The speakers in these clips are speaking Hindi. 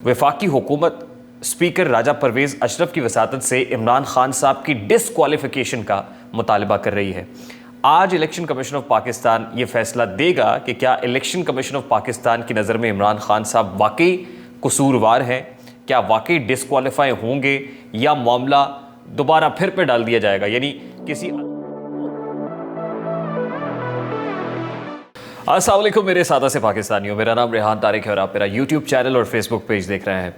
वफाकी हुकूमत स्पीकर राजा परवेज़ अशरफ की वसातत से इमरान खान साहब की डिसक्वालिफिकेशन का मुतालबा कर रही है। आज इलेक्शन कमीशन ऑफ पाकिस्तान ये फैसला देगा कि क्या इलेक्शन कमीशन ऑफ पाकिस्तान की नज़र में इमरान खान साहब वाकई कसूरवार हैं, क्या वाकई डिसक्वालीफाई होंगे या मामला दोबारा फिर पे डाल दिया जाएगा। यानी किसी अस्सलाम वालेकुम मेरे सादा से पाकिस्तानियों, मेरा नाम रेहान तारिक है और आप मेरा यूट्यूब चैनल और फेसबुक पेज देख रहे हैं।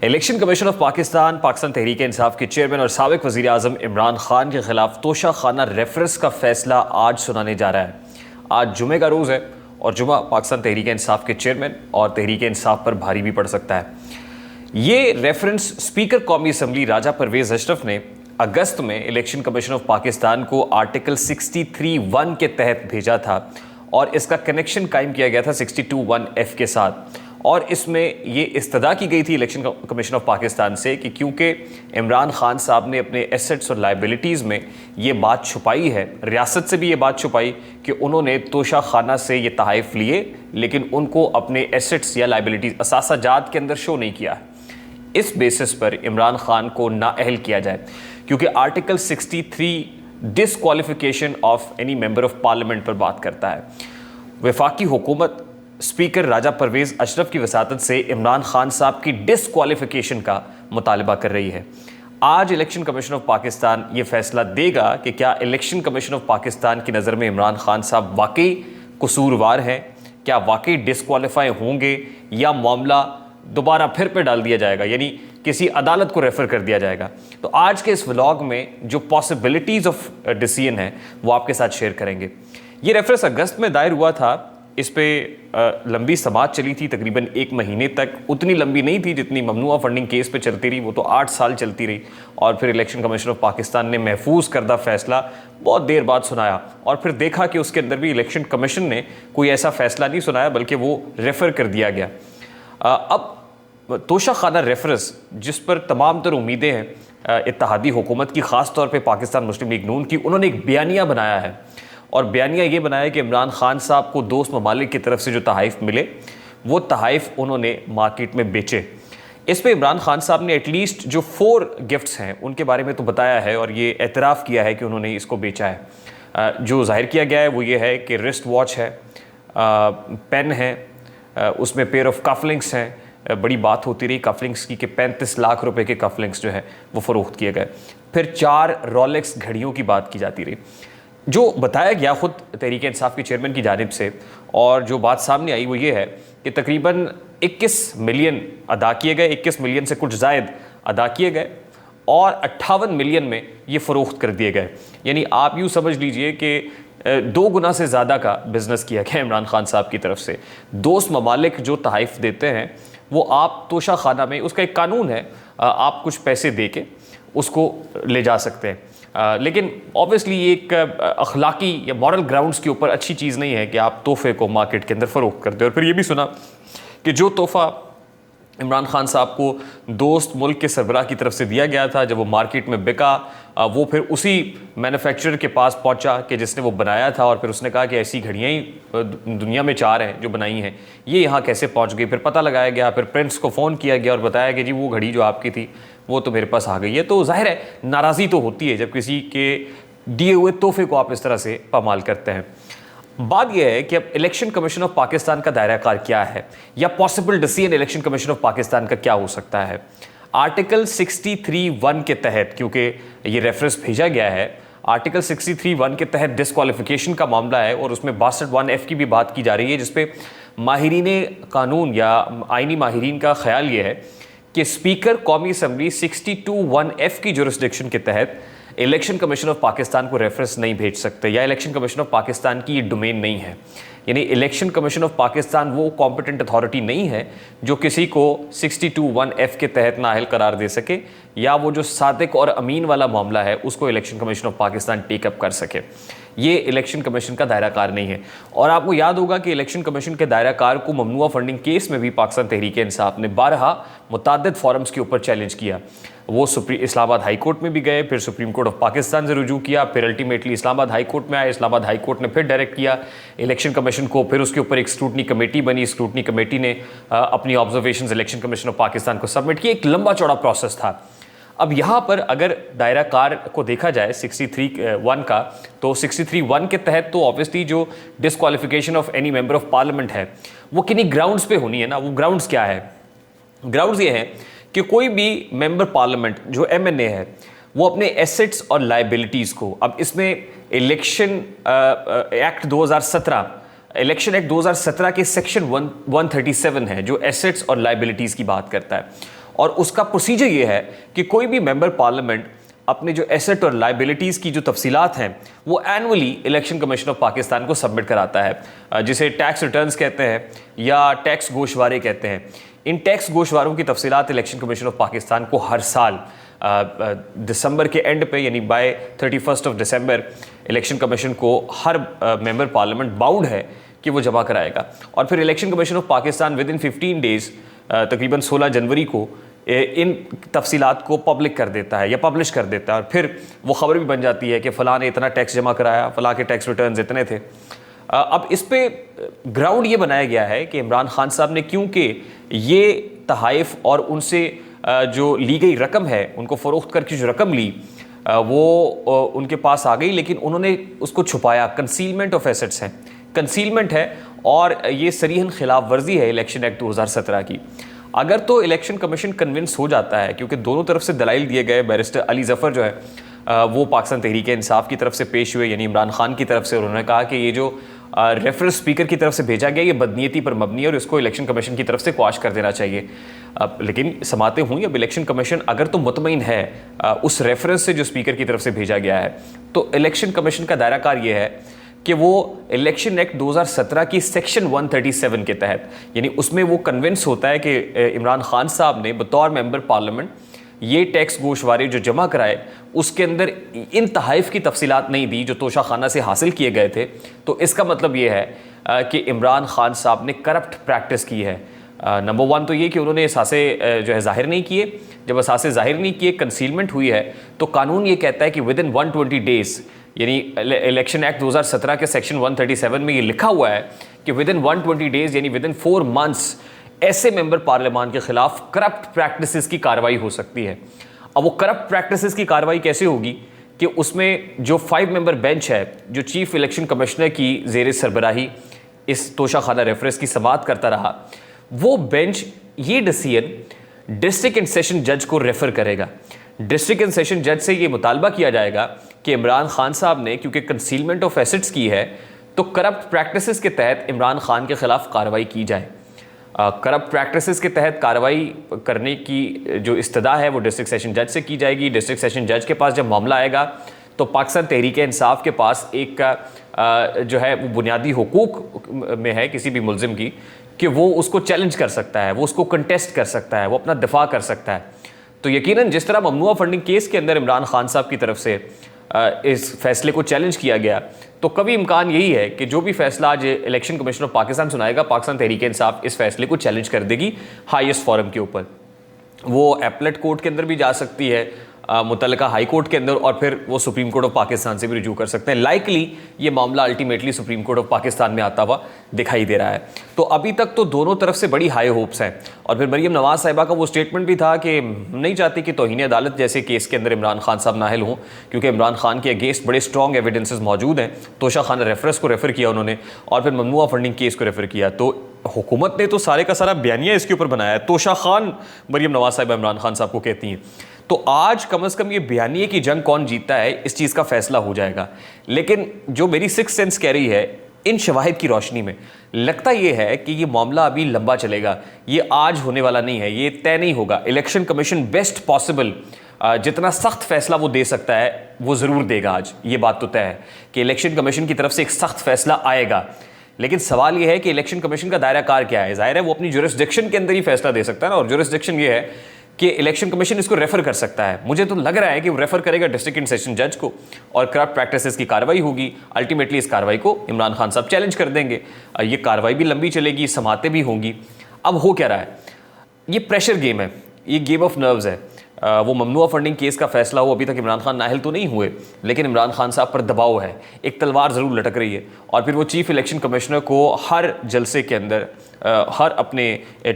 Election commission of Pakistan Tehreek Insaf के चेयरमैन और साबिक वज़ीर आज़म इमरान खान के खिलाफ तोशा खाना रेफरेंस का फैसला आज सुनाने जा रहा है। आज जुमे का रोज़ है और जुमा पाकिस्तान तहरीक इंसाफ के चेयरमैन और तहरीक इंसाफ पर भारी भी पड़ सकता है। ये रेफरेंस स्पीकर कौमी असम्बली राजा परवेज़ अशरफ ने अगस्त में इलेक्शन कमीशन ऑफ पाकिस्तान को आर्टिकल 63(1) के तहत भेजा था और इसका कनेक्शन कायम किया गया था 62(1)(f) के साथ। और इसमें ये इस्तदा की गई थी इलेक्शन कमीशन ऑफ पाकिस्तान से कि क्योंकि इमरान खान साहब ने अपने एसेट्स और लाइबिलिटीज़ में ये बात छुपाई है, रियासत से भी ये बात छुपाई कि उन्होंने तोशा खाना से ये तहाइफ लिए लेकिन उनको अपने एसेट्स या लाइबिलिटीज़ असासाजात के अंदर शो नहीं किया है। इस बेसिस पर इमरान खान को नाअहल किया जाए, क्योंकि article 63 disqualification of any member of parliament पर बात करता है। वफाकी हुकूमत स्पीकर राजा परवेज़ अशरफ की वसातत से इमरान खान साहब की डिसक्वालिफिकेशन का मुतालबा कर रही है। आज इलेक्शन कमीशन ऑफ पाकिस्तान ये फैसला देगा कि क्या इलेक्शन कमीशन ऑफ पाकिस्तान की नज़र में इमरान खान साहब वाकई कसूरवार हैं, क्या वाकई डिसक्वालीफाई होंगे या मामला दोबारा फिर पे डाल दिया जाएगा, यानी किसी अदालत को रेफ़र कर दिया जाएगा। तो आज के इस व्लॉग में जो पॉसिबिलिटीज़ ऑफ डिसीजन है वो आपके साथ शेयर करेंगे। ये रेफरेंस अगस्त में दायर हुआ था, इस पे लंबी समाअत चली थी, तकरीबन 1 महीने तक। उतनी लंबी नहीं थी जितनी ममनुआ फंडिंग केस पे चलती रही, वो तो 8 साल चलती रही। और फिर इलेक्शन कमीशन ऑफ पाकिस्तान ने महफूज करदा फैसला बहुत देर बाद सुनाया और फिर देखा कि उसके अंदर भी इलेक्शन कमीशन ने कोई ऐसा फैसला नहीं सुनाया बल्कि वो रेफ़र कर दिया गया। अब तोशा खाना रेफरेंस जिस पर तमाम तर उम्मीदें हैं इत्तेहादी हुकूमत की, ख़ास तौर पे पाकिस्तान मुस्लिम लीग नून की, उन्होंने एक बयानिया बनाया है और बयानिया ये बनाया कि इमरान खान साहब को दोस्त ममालिक की तरफ से जो तहाइफ मिले वो तहाइफ उन्होंने मार्केट में बेचे। इस पर इमरान खान साहब ने एटलीस्ट जो 4 गिफ्ट्स हैं उनके बारे में तो बताया है और ये एतराफ़ किया है कि उन्होंने इसको बेचा है। जो ज़ाहिर किया गया है वो ये है कि रिस्ट वॉच है, पेन है, उसमें पेयर ऑफ कफलिंग्स हैं। बड़ी बात होती रही कफलिंग्स की कि 35 लाख रुपए के कफलिंग्स जो है वो फ़रोख्त किए गए। फिर 4 रोलेक्स घड़ियों की बात की जाती रही। जो बताया गया ख़ुद तहरीक इंसाफ के चेयरमैन की जानिब से और जो बात सामने आई वो ये है कि तकरीबन 21 मिलियन अदा किए गए, 21 मिलियन से कुछ ज़ायद अदा किए गए और 58 मिलियन में ये फ़रोख्त कर दिए गए। यानी आप यूँ समझ लीजिए कि 2 गुना से ज़्यादा का बिज़नेस किया गया इमरान खान साहब की तरफ से। दोस्त ममालिक जो तहाइफ देते हैं वो आप तोशा खाना में, उसका एक कानून है, आप कुछ पैसे दे के उसको ले जा सकते हैं। लेकिन ऑब्वियसली ये एक अखलाकी या मॉरल ग्राउंड्स के ऊपर अच्छी चीज़ नहीं है कि आप तोहफे को मार्केट के अंदर फ़रोख्त करते हो। और फिर ये भी सुना कि जो तोहफ़ा इमरान खान साहब को दोस्त मुल्क के सरबराह की तरफ से दिया गया था, जब वो मार्केट में बिका, वो फिर उसी मैन्युफैक्चरर के पास पहुंचा कि जिसने वो बनाया था और फिर उसने कहा कि ऐसी घड़ियाँ ही दुनिया में 4 हैं जो बनाई हैं, ये यहाँ कैसे पहुंच गई। फिर पता लगाया गया, फिर प्रिंस को फ़ोन किया गया और बताया कि जी वो घड़ी जो आपकी थी वो तो मेरे पास आ गई है। तो ज़ाहिर है नाराज़ी तो होती है जब किसी के दिए हुए तोहफे को आप इस तरह से पामाल करते हैं। बात यह है कि अब इलेक्शन कमीशन ऑफ पाकिस्तान का दायरा कार क्या है या possible decision election commission of Pakistan का क्या हो सकता है। आर्टिकल 63(1) के तहत, क्योंकि ये रेफरेंस भेजा गया है, आर्टिकल 63(1) के तहत डिसक्वालिफिकेशन का मामला है और उसमें 62(1)(f) की भी बात की जा रही है, जिसपे माहिरीन कानून या आइनी माहिरीन का ख्याल ये है कि स्पीकर कौमी असम्बली 62(1)(f) की जुरिस्डिक्शन के तहत इलेक्शन कमीशन ऑफ पाकिस्तान को रेफरेंस नहीं भेज सकते या इलेक्शन कमीशन ऑफ पाकिस्तान की ये डोमेन नहीं है। यानी इलेक्शन कमीशन ऑफ पाकिस्तान वो कॉम्पिटेंट अथॉरिटी नहीं है जो किसी को 62(1)(f) के तहत नाअहल करार दे सके या वो जो सादिक और अमीन वाला मामला है उसको election commission of Pakistan take up कर सके। ये इलेक्शन कमीशन का दायरा कार नहीं है। और आपको याद होगा कि इलेक्शन कमीशन के दायरा कार को ममनुआ फंडिंग केस में भी पाकिस्तान तहरीक इंसाफ ने बारहा मुताद्दिद फोरम्स के ऊपर चैलेंज किया। वो इस्लामाबाद हाई कोर्ट में भी गए, फिर सुप्रीम कोर्ट ऑफ पाकिस्तान से रुजू किया, फिर अल्टीमेटली इस्लामाबाद हाई कोर्ट में आए। इस्लामाबाद हाई कोर्ट ने फिर डायरेक्ट किया इलेक्शन कमीशन को, फिर उसके ऊपर एक स्क्रूटनी कमेटी बनी। स्क्रूटनी कमेटी ने अपनी observations election commission of Pakistan को सबमिट किए। एक लंबा चौड़ा प्रोसेस था। अब यहाँ पर अगर दायरा कार को देखा जाए 63(1) का, तो 63(1) के तहत तो ऑब्वियसली जो disqualification of any member of parliament है वो किन्हीं ग्राउंड्स पे होनी है ना। वो ग्राउंड्स क्या है? ग्राउंड्स ये हैं कि कोई भी मेंबर पार्लियामेंट जो MNA है वो अपने एसेट्स और लाइबिलिटीज़ को, अब इसमें इलेक्शन एक्ट 2017 इलेक्शन एक्ट 2017 के सेक्शन 137 है जो एसेट्स और लाइबिलिटीज़ की बात करता है। और उसका प्रोसीजर ये है कि कोई भी मेंबर पार्लियामेंट अपने जो एसेट और लाइबिलिटीज़ की जो तफसीलात हैं वो annually election commission of Pakistan को सबमिट कराता है, जिसे टैक्स रिटर्न्स कहते हैं या टैक्स गोशवारे कहते हैं। इन टैक्स गोशवारों की तफसीलात इलेक्शन कमीशन ऑफ पाकिस्तान को हर साल दिसंबर के एंड पे, यानी बाय 31 दिसंबर इलेक्शन कमीशन को हर मेंबर पार्लियामेंट बाउंड है कि वो जमा कराएगा। और फिर election commission of Pakistan with in 15 days तकरीबन 16 जनवरी को इन तफसीलात को पब्लिक कर देता है या पब्लिश कर देता है। और फिर वो ख़बर भी बन जाती है कि फ़लाँ ने इतना टैक्स जमा कराया, फ़लाँ के टैक्स रिटर्न्स इतने थे। अब इस पे ग्राउंड ये बनाया गया है कि इमरान खान साहब ने, क्योंकि ये तहाइफ और उनसे जो ली गई रकम है, उनको फ़रोख्त करके जो रकम ली वो उनके पास आ गई, लेकिन उन्होंने उसको छुपाया। कंसीलमेंट ऑफ एसेट्स है, कंसीलमेंट है, और ये सरीहन खिलाफ वर्जी है इलेक्शन एक्ट 2017 की। अगर तो इलेक्शन कमीशन कन्विंस हो जाता है, क्योंकि दोनों तरफ से दलाइल दिए गए, बैरिस्टर अली ज़फ़र जो है वो पाकिस्तान तहरीक इंसाफ की तरफ से पेश हुए, यानी इमरान खान की तरफ से, और उन्होंने कहा कि ये जो रेफरेंस स्पीकर की तरफ से भेजा गया ये बदनीयती पर मबनी है और इसको इलेक्शन कमीशन की तरफ से क्वाश कर देना चाहिए। लेकिन समातें हुई, अब इलेक्शन कमीशन अगर तो मुतमईन है उस रेफरेंस से जो स्पीकर की तरफ से भेजा गया है, तो इलेक्शन कमीशन का दायरा कार ये है कि वो इलेक्शन एक्ट 2017 की सेक्शन 137 के तहत, यानी उसमें वो कन्विंस होता है कि इमरान खान साहब ने बतौर मेंबर पार्लियामेंट ये टैक्स गोशवारे जो जमा कराए उसके अंदर इन तहाइफ की तफसीलात नहीं दी जो तोशा खाना से हासिल किए गए थे। तो इसका मतलब ये है कि इमरान खान साहब ने करप्ट प्रैक्टिस की है। नंबर 1 तो ये कि उन्होंने असासे जो है ज़ाहिर नहीं किए। जब असासे ज़ाहिर नहीं किए, कंसीलमेंट हुई है, तो कानून ये कहता है कि विद इन 120 डेज़, यानी इलेक्शन एक्ट 2017 के सेक्शन 137 में ये लिखा हुआ है कि विद इन 120 डेज़, यानी विद इन 4 मंथ्स ऐसे मेंबर पार्लियामान के खिलाफ करप्ट प्रैक्टिसेस की कार्रवाई हो सकती है। अब वो करप्ट प्रैक्टिसेस की कार्रवाई कैसे होगी कि उसमें जो 5 मेंबर बेंच है, जो चीफ इलेक्शन कमिश्नर की ज़ेर सरबराही इस तोशा खाना रेफरेंस की समाअत करता रहा, वो बेंच ये डिसीजन डिस्ट्रिक्ट एंड सेशन जज को रेफर करेगा। डिस्ट्रिक्ट एंड सेशन जज से ये मुतालबा किया जाएगा कि इमरान खान साहब ने क्योंकि कंसीलमेंट ऑफ एसेट्स की है, तो करप्ट प्रैक्टिसेस के तहत इमरान खान के खिलाफ कार्रवाई की जाए। करप्ट प्रैक्टिसेस के तहत कार्रवाई करने की जो इस्तदा है वो डिस्ट्रिक्ट सेशन जज से की जाएगी। डिस्ट्रिक्ट सेशन जज के पास जब मामला आएगा तो पाकिस्तान तहरीक इंसाफ के पास एक जो है वो बुनियादी हुकूक में है किसी भी मुल्ज़िम की कि वो उसको चैलेंज कर सकता है, वो उसको कंटेस्ट कर सकता है, वो अपना दिफा कर सकता है। तो यकीनन जिस तरह ममनुआ फंडिंग केस के अंदर इमरान खान साहब की तरफ से इस फैसले को चैलेंज किया गया, तो कभी इम्कान यही है कि जो भी फैसला आज इलेक्शन कमीशन ऑफ पाकिस्तान सुनाएगा, पाकिस्तान तहरीक इंसाफ इस फैसले को चैलेंज कर देगी हाईएस्ट फोरम के ऊपर। वो एपलेट कोर्ट के अंदर भी जा सकती है, मुतल्लिका हाई कोर्ट के अंदर, और फिर वो सुप्रीम कोर्ट ऑफ पाकिस्तान से भी रिज्यू कर सकते हैं। लाइकली ये मामला ultimately supreme court of Pakistan में आता हुआ दिखाई दे रहा है। तो अभी तक तो दोनों तरफ से बड़ी हाई होप्स हैं। और फिर मरीम नवाज साहिबा का वो स्टेटमेंट भी था कि नहीं चाहती कि तौहीन अदालत जैसे केस के अंदर इमरान खान साहब नाहिल हों, क्योंकि इमरान खान के अगेंस्ट बड़े स्ट्रॉन्ग एविडेंसेस मौजूद हैं। तोशा खाना रेफरेंस को रेफ़र किया उन्होंने, और फिर ममनुआ फंडिंग केस को रेफ़र किया। तो हुकूमत ने तो सारे का सारा बयानिया इसके ऊपर बनाया है। तोशा खान मरीम नवाज साहिबा इमरान खान साहब को कहती हैं। तो आज कम से कम ये बयानिए की जंग कौन जीतता है इस चीज़ का फैसला हो जाएगा। लेकिन जो मेरी सिक्स सेंस कह रही है, इन शवाहिद की रोशनी में लगता ये है कि ये मामला अभी लंबा चलेगा, ये आज होने वाला नहीं है, ये तय नहीं होगा। इलेक्शन कमीशन बेस्ट पॉसिबल जितना सख्त फैसला वो दे सकता है वो ज़रूर देगा। आज ये बात तो तय है कि इलेक्शन कमीशन की तरफ से एक सख्त फैसला आएगा। लेकिन सवाल ये है कि इलेक्शन कमीशन का दायरा कार क्या है। ज़ाहिर है वो अपनी जुरिस्डिक्शन के अंदर ही फैसला दे सकता है ना, और जुरिस्डिक्शन ये है कि इलेक्शन कमीशन इसको रेफर कर सकता है। मुझे तो लग रहा है कि वो रेफर करेगा डिस्ट्रिक्ट एंड सेशन जज को, और करप्ट प्रैक्टिसेस की कार्रवाई होगी। अल्टीमेटली इस कार्रवाई को इमरान खान साहब चैलेंज कर देंगे। ये कार्रवाई भी लंबी चलेगी, समातें भी होंगी। अब हो क्या रहा है, ये प्रेशर गेम है, ये गेम ऑफ नर्व्स है। वो ममनुआ फंडिंग केस का फैसला हो, अभी तक इमरान खान नाअहल तो नहीं हुए, लेकिन इमरान खान साहब पर दबाव है, एक तलवार ज़रूर लटक रही है। और फिर वो चीफ इलेक्शन कमिश्नर को हर जलसे के अंदर, हर अपने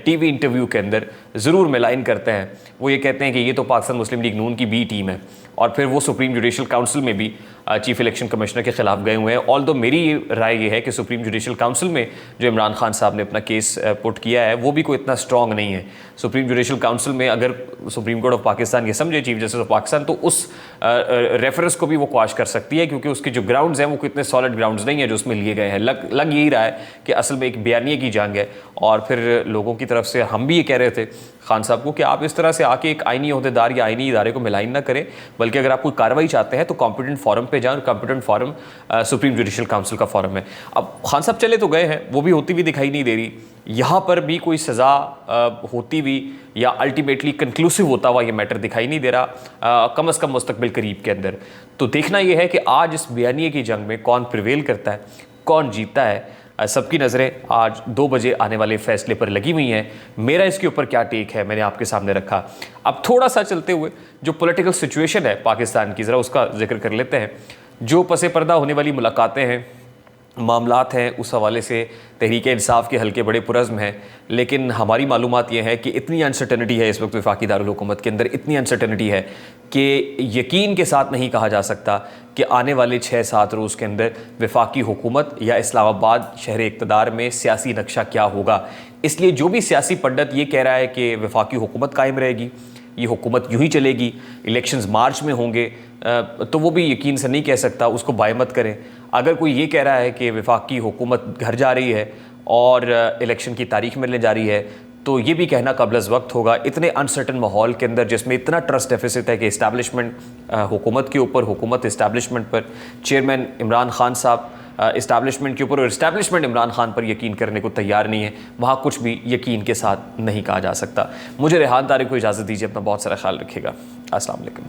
टीवी इंटरव्यू के अंदर ज़रूर मिलाइन करते हैं। वो ये कहते हैं कि ये तो पाकिस्तान मुस्लिम लीग नून की बी टीम है, और फिर वो सुप्रीम जुडिशल काउंसिल में भी चीफ इलेक्शन कमिश्नर के खिलाफ गए हुए हैं। ऑल्दो मेरी राय ये है कि सुप्रीम जुडिशल काउंसिल में जो इमरान खान साहब ने अपना केस पुट किया है वो भी कोई इतना स्ट्रॉन्ग नहीं है। सुप्रीम जुडिशल काउंसिल में अगर सुप्रीम कोर्ट ऑफ पाकिस्तान ये समझे, चीफ जस्टिस ऑफ पाकिस्तान, तो उस रेफरेंस को भी वो क्वाश कर सकती है, क्योंकि उसके जो ग्राउंड्स हैं वो कितने सॉलिड ग्राउंड्स नहीं है जो उसमें लिए गए हैं। लग यही रहा है कि असल में एक बयानिए की जंग है। और फिर लोगों की तरफ से हम भी ये कह रहे थे खान साहब को कि आप इस तरह से आके एक आईनी अहदेदार या आईनी इदारे को मिलाइन ना करें, बल्कि अगर आप कोई कार्रवाई चाहते हैं तो कॉम्पिटेंट फॉरम पे जाएं। Competent forum supreme judicial council का फॉरम है। अब खान साहब चले तो गए हैं, वो भी होती हुई दिखाई नहीं दे रही। यहाँ पर भी कोई सज़ा होती हुई या अल्टीमेटली कंक्लूसिव होता हुआ ये मैटर दिखाई नहीं दे रहा, कम अज़ कम मुस्तकबिल करीब के अंदर। तो देखना ये है कि आज इस बयानिए की जंग में कौन प्रिवेल करता है, कौन जीतता है। सबकी नज़रें आज 2 बजे आने वाले फैसले पर लगी हुई हैं। मेरा इसके ऊपर क्या टेक है मैंने आपके सामने रखा। अब थोड़ा सा चलते हुए जो पॉलिटिकल सिचुएशन है पाकिस्तान की, ज़रा उसका जिक्र कर लेते हैं। जो पसे पर्दा होने वाली मुलाकातें हैं, मामलात हैं, उस हवाले से तहरीक इंसाफ के हल्के बड़े पुरज़्म हैं, लेकिन हमारी मालूमात ये है कि इतनी अनसर्टनिटी है इस वक्त वफाकी दारुल हुकूमत के अंदर, इतनी अनसर्टनिटी है कि यकीन के साथ नहीं कहा जा सकता कि आने वाले 6-7 रोज़ के अंदर वफाकी हुकूमत या इस्लामाबाद शहर इक़्तिदार में सियासी नक्शा क्या होगा। इसलिए जो भी सियासी पंडित ये कह रहा है कि वफाकी हुकूमत कायम रहेगी, ये हुकूमत यूँ ही चलेगी, इलेक्शंस मार्च में होंगे, तो वो भी यकीन से नहीं कह सकता, उसको बाय मत करें। अगर कोई ये कह रहा है कि वफाकी हुकूमत घर जा रही है और इलेक्शन की तारीख मिलने जा रही है, तो ये भी कहना कब्ल वक्त होगा। इतने अनसर्टन माहौल के अंदर जिसमें इतना ट्रस्ट डेफिसिट है कि इस्टेब्लिशमेंट हुकूमत के ऊपर, हुकूमत इस्टेब्लिशमेंट पर, चेयरमैन इमरान खान साहब इस्टेब्लिशमेंट के ऊपर और इस्टेब्लिशमेंट इमरान खान पर यकीन करने को तैयार नहीं है, वहाँ कुछ भी यकीन के साथ नहीं कहा जा सकता। मुझे रेहान तारिक को इजाज़त दीजिए, अपना बहुत सारा ख्याल रखिएगा। अस्सलाम वालेकुम।